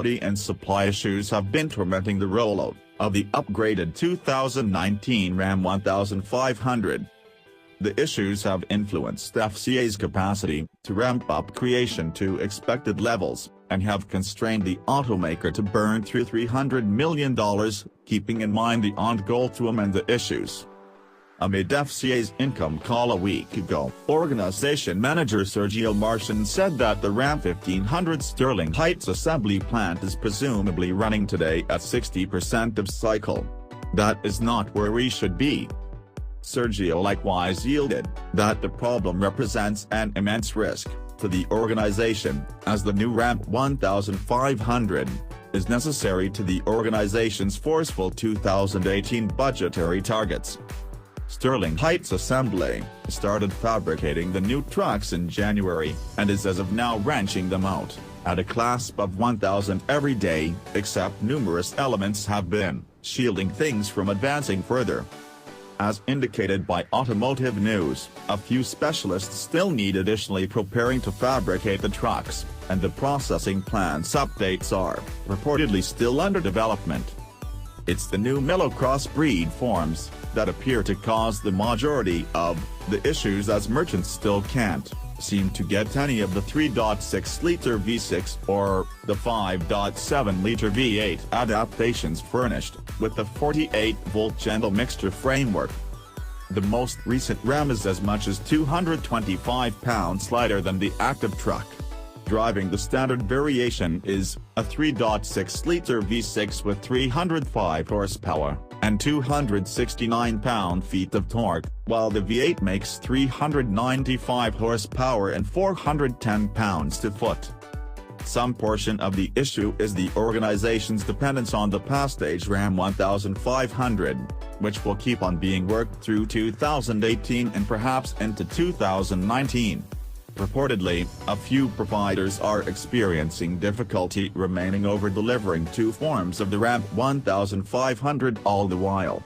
quality and supply issues have been tormenting the rollout of the upgraded 2019 Ram 1500. The issues have influenced FCA's capacity to ramp up creation to expected levels, and have constrained the automaker to burn through $300 million, keeping in mind the goal to amend the issues. Amid FCA's income call a week ago, organization manager Sergio Marchionne said that the Ram 1500 Sterling Heights assembly plant is presumably running today at 60% of cycle. That is not where we should be. Sergio likewise yielded that the problem represents an immense risk to the organization, as the new Ram 1500 is necessary to the organization's forceful 2018 budgetary targets. Sterling Heights Assembly started fabricating the new trucks in January, and is as of now wrenching them out at a clasp of 1,000 every day, except numerous elements have been shielding things from advancing further. As indicated by Automotive News, a few specialists still need additionally preparing to fabricate the trucks, and the processing plant's updates are reportedly still under development. It's the new mellow crossbreed forms that appear to cause the majority of the issues, as merchants still can't seem to get any of the 3.6-liter V6 or the 5.7-liter V8 adaptations furnished with the 48-volt gentle mixture framework. The most recent Ram is as much as 225 pounds lighter than the active truck. Driving the standard variation is a 3.6-liter V6 with 305 horsepower and 269 pound-feet of torque, while the V8 makes 395 horsepower and 410 pounds-to-foot. Some portion of the issue is the organization's dependence on the past-age Ram 1500, which will keep on being worked through 2018 and perhaps into 2019. Reportedly, a few providers are experiencing difficulty remaining over delivering two forms of the Ram 1500 all the while.